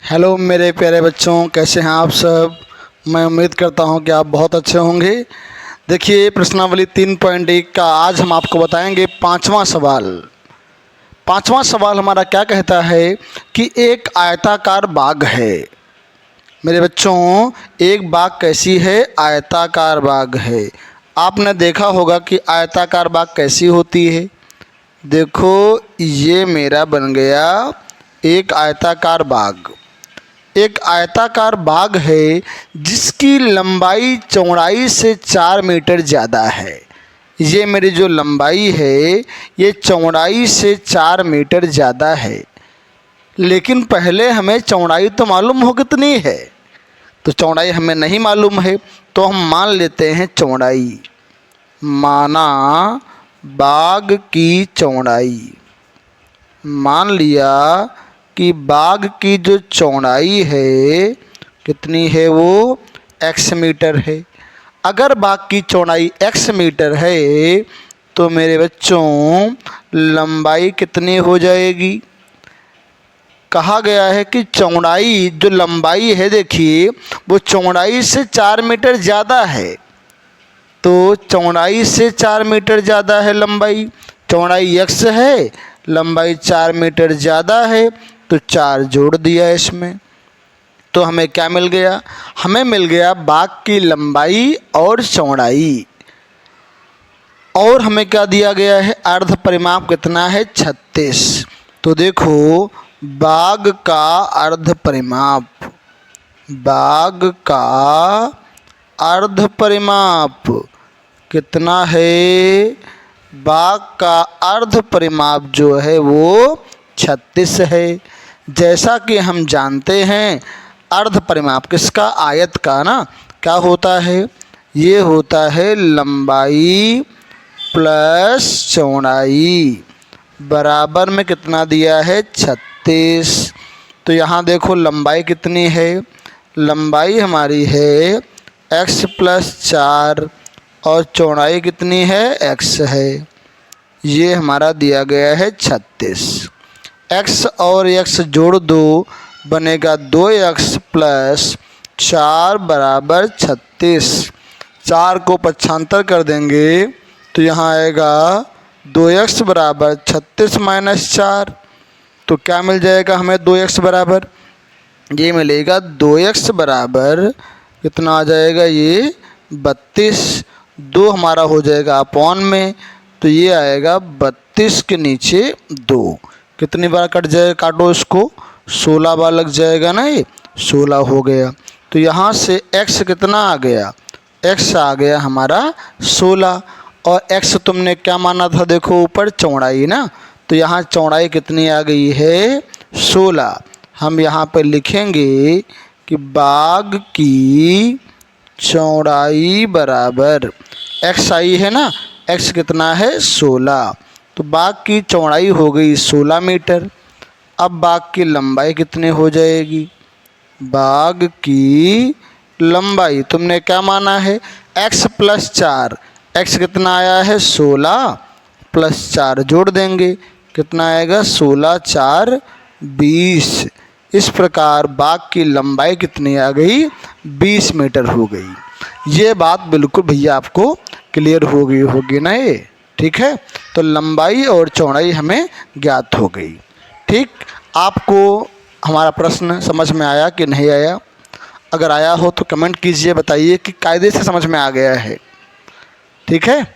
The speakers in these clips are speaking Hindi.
हेलो मेरे प्यारे बच्चों, कैसे हैं आप सब। मैं उम्मीद करता हूं कि आप बहुत अच्छे होंगे। देखिए प्रश्नावली 3.1 का आज हम आपको बताएंगे पांचवा सवाल। पांचवा सवाल हमारा क्या कहता है कि एक आयताकार बाग है। मेरे बच्चों, एक बाग कैसी है? आयताकार बाग है। आपने देखा होगा कि आयताकार बाग कैसी होती है। देखो, ये मेरा बन गया एक आयताकार बाग। एक आयताकार बाग है जिसकी लंबाई चौड़ाई से 4 मीटर ज़्यादा है। ये मेरी जो लंबाई है ये चौड़ाई से 4 मीटर ज़्यादा है। लेकिन पहले हमें चौड़ाई तो मालूम हो कितनी है, तो चौड़ाई हमें नहीं मालूम है, तो हम मान लेते हैं चौड़ाई। माना बाग की चौड़ाई, मान लिया कि बाग की जो चौड़ाई है कितनी है, वो x मीटर है। अगर बाग की चौड़ाई x मीटर है तो मेरे बच्चों लंबाई कितनी हो जाएगी? कहा गया है कि चौड़ाई जो लंबाई है, देखिए वो चौड़ाई से 4 मीटर ज़्यादा है। तो चौड़ाई से 4 मीटर ज़्यादा है लंबाई। चौड़ाई x है, लंबाई 4 मीटर ज़्यादा है, तो 4 जोड़ दिया इसमें। तो हमें क्या मिल गया? हमें मिल गया बाग की लंबाई और चौड़ाई। और हमें क्या दिया गया है? अर्ध परिमाप कितना है? 36। तो देखो, बाग का अर्ध परिमाप, बाग का अर्ध परिमाप कितना है? बाग का अर्ध परिमाप जो है वो 36 है। जैसा कि हम जानते हैं अर्ध परिमाप किसका? आयत का ना। क्या होता है? ये होता है लंबाई प्लस चौड़ाई बराबर में कितना दिया है? 36। तो यहाँ देखो लंबाई कितनी है? लंबाई हमारी है x + 4 और चौड़ाई कितनी है? x है। ये हमारा दिया गया है 36। x और x जोड़ दो, बनेगा 2x + 4 बराबर 36। 4 को पक्षांतर कर देंगे तो यहाँ आएगा 2x बराबर 36 - 4। तो क्या मिल जाएगा हमें? 2x बराबर, ये मिलेगा 2x बराबर कितना आ जाएगा? ये 32। 2 हमारा हो जाएगा अपॉन में, तो ये आएगा 32 के नीचे 2। कितनी बार कट जाएगा? काटो इसको, 16 बार लग जाएगा ना। ये 16 हो गया। तो यहाँ से x कितना आ गया? x आ गया हमारा 16। और x तुमने क्या माना था? देखो ऊपर चौड़ाई ना, तो यहाँ चौड़ाई कितनी आ गई है? 16। हम यहाँ पर लिखेंगे कि बाग की चौड़ाई बराबर x आई है ना, x कितना है? 16। तो बाग की चौड़ाई हो गई 16 मीटर। अब बाग की लंबाई कितनी हो जाएगी? बाग की लंबाई तुमने क्या माना है? x + 4। x कितना आया है? 16 + 4 जोड़ देंगे, कितना आएगा? 16 × 4 = 20। इस प्रकार बाग की लंबाई कितनी आ गई? 20 मीटर हो गई। ये बात बिल्कुल भैया आपको क्लियर हो गई होगी ना ये? ठीक है, तो लंबाई और चौड़ाई हमें ज्ञात हो गई। ठीक, आपको हमारा प्रश्न समझ में आया कि नहीं आया? अगर आया हो तो कमेंट कीजिए, बताइए कि कायदे से समझ में आ गया है। ठीक है,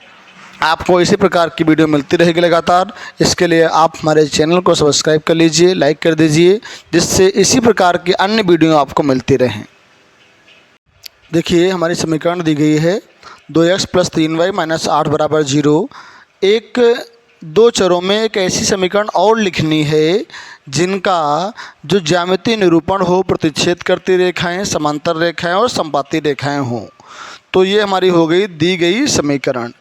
आपको इसी प्रकार की वीडियो मिलती रहेगी लगातार। इसके लिए आप हमारे चैनल को सब्सक्राइब कर लीजिए, लाइक कर दीजिए, जिससे इसी प्रकार की अन्य वीडियो आपको मिलती रहें। देखिए हमारी समीकरण दी गई है 2x + 3y - 8 बराबर 0। एक दो चरों में एक ऐसी समीकरण और लिखनी है जिनका जो ज्यामितीय निरूपण हो, प्रतिच्छेद करती रेखाएं, समांतर रेखाएं और समपाती रेखाएं हों। तो ये हमारी हो गई दी गई समीकरण।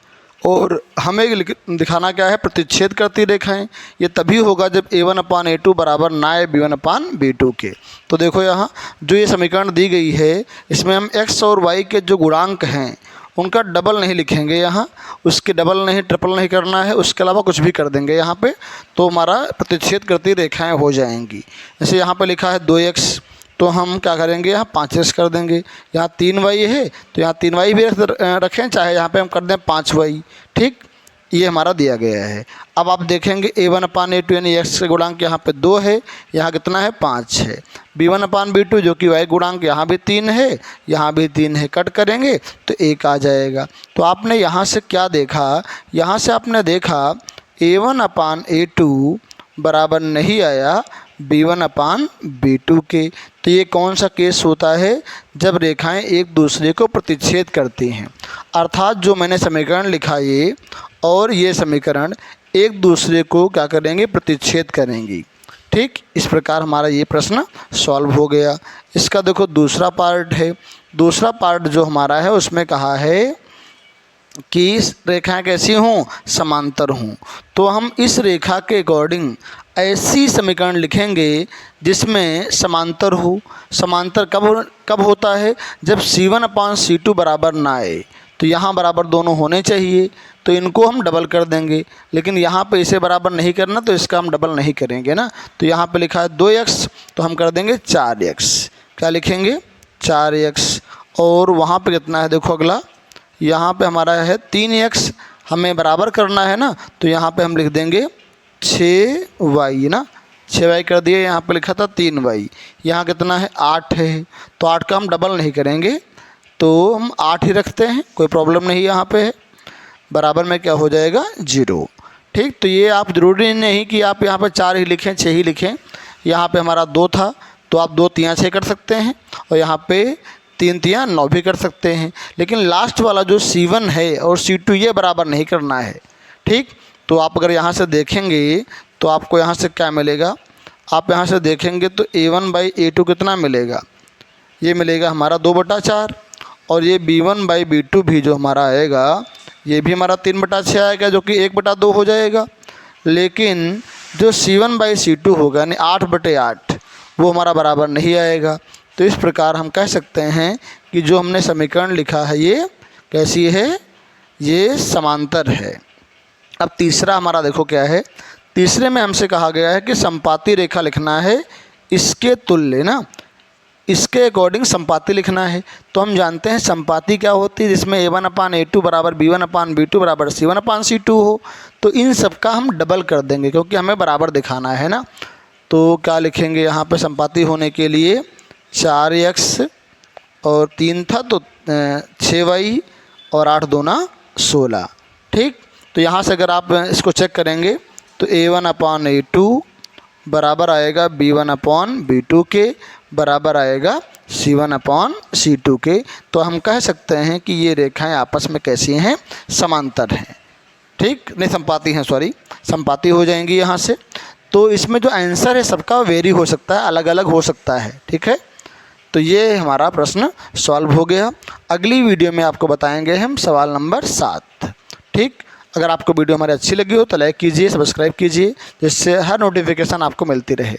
और हमें दिखाना क्या है? प्रतिच्छेद करती रेखाएं। ये तभी होगा जब a1/a2 बराबर ना है b1/b2 के। तो देखो यहाँ जो ये समीकरण दी गई है इसमें हम x और y के जो गुणांक हैं उनका डबल नहीं लिखेंगे, यहाँ उसके डबल नहीं ट्रिपल नहीं करना है, उसके अलावा कुछ भी कर देंगे यहाँ पे, तो हमारा प्रतिच्छेद करती रेखाएं हो जाएंगी। जैसे यहाँ पे लिखा है 2x, तो हम क्या करेंगे, यहाँ 5x कर देंगे। यहाँ 3y है तो यहाँ 3y भी रखें, चाहे यहाँ पे हम कर दें 5y। ठीक, ये हमारा दिया गया है। अब आप देखेंगे a1/a2 यानी x के गुणांक यहाँ पे 2 है, यहाँ कितना है 5 है। b1/b2 जो कि y गुणांक यहाँ भी 3 है, यहाँ भी 3 है, कट करेंगे तो 1 आ जाएगा। तो आपने यहाँ से क्या देखा, यहाँ से आपने देखा a1/a2 बराबर नहीं आया b1/b2 के। तो ये कौन सा केस होता है, जब रेखाएं एक दूसरे को प्रतिच्छेद करती हैं, अर्थात जो मैंने समीकरण लिखा ये और ये समीकरण एक दूसरे को क्या करेंगे, प्रतिच्छेद करेंगी। ठीक, इस प्रकार हमारा ये प्रश्न सॉल्व हो गया। इसका देखो दूसरा पार्ट है। दूसरा पार्ट जो हमारा है उसमें कहा है कि रेखाएं कैसी हों, समांतर हों। तो हम इस रेखा के अकॉर्डिंग ऐसी समीकरण लिखेंगे जिसमें समांतर हो। समांतर कब होता है, जब C1/C2 बराबर ना आए। तो यहाँ बराबर दोनों होने चाहिए, तो इनको हम डबल कर देंगे, लेकिन यहाँ पे इसे बराबर नहीं करना तो इसका हम डबल नहीं करेंगे ना। तो यहाँ पे लिखा है 2x, तो हम कर देंगे 4x। क्या लिखेंगे, 4x। और वहाँ पे कितना है, देखो अगला यहाँ पे हमारा है 3x, हमें बराबर करना है ना, तो यहाँ पे हम लिख देंगे 6y ना, 6y कर दिए। यहाँ पे लिखा था 3y, यहाँ कितना है 8 है, तो 8 का हम डबल नहीं करेंगे, तो हम 8 ही रखते हैं, कोई प्रॉब्लम नहीं यहाँ पे है। बराबर में क्या हो जाएगा, 0। ठीक, तो ये आप ज़रूरी नहीं कि आप यहाँ पे 4 ही लिखें, 6 ही लिखें। यहाँ पे हमारा 2 था तो आप 2 3 6 कर सकते हैं, और यहाँ पे 3 3 9 भी कर सकते हैं। लेकिन लास्ट वाला जो C1 है और C2 ये बराबर नहीं करना है। ठीक, तो आप अगर यहाँ से देखेंगे तो आपको यहाँ से क्या मिलेगा, आप यहाँ से देखेंगे तो a1/a2 कितना मिलेगा, ये मिलेगा हमारा 2/4। और ये b1/b2 भी जो हमारा आएगा ये भी हमारा 3/6 आएगा, जो कि 1/2 हो जाएगा। लेकिन जो C1/C2 होगा यानी 8/8 वो हमारा बराबर नहीं आएगा। तो इस प्रकार हम कह सकते हैं कि जो हमने समीकरण लिखा है ये कैसी है, ये समांतर है। अब तीसरा हमारा देखो क्या है। तीसरे में हमसे कहा गया है कि संपाती रेखा लिखना है, इसके तुल्य ना, इसके अकॉर्डिंग संपाती लिखना है। तो हम जानते हैं संपाती क्या होती है, जिसमें a1/a2 बराबर b1/b2 बराबर c1/c2 हो। तो इन सब का हम डबल कर देंगे क्योंकि हमें बराबर दिखाना है ना। तो क्या लिखेंगे यहाँ पे संपाती होने के लिए, 4x और 3 था तो 6y और 8 दूना 16। ठीक, तो यहाँ से अगर आप इसको चेक करेंगे तो a1/a2 बराबर आएगा b1/b2 के, बराबर आएगा c1/c2 के। तो हम कह सकते हैं कि ये रेखाएं आपस में कैसी हैं, समांतर हैं। ठीक, नहीं संपाती हैं, सॉरी संपाती हो जाएंगी यहाँ से। तो इसमें जो आंसर है सबका वेरी हो सकता है, अलग अलग हो सकता है। ठीक है, तो ये हमारा प्रश्न सॉल्व हो गया। अगली वीडियो में आपको बताएंगे हम सवाल नंबर 7। ठीक, अगर आपको वीडियो हमारी अच्छी लगी हो तो लाइक कीजिए, सब्सक्राइब कीजिए, जिससे हर नोटिफिकेशन आपको मिलती रहे।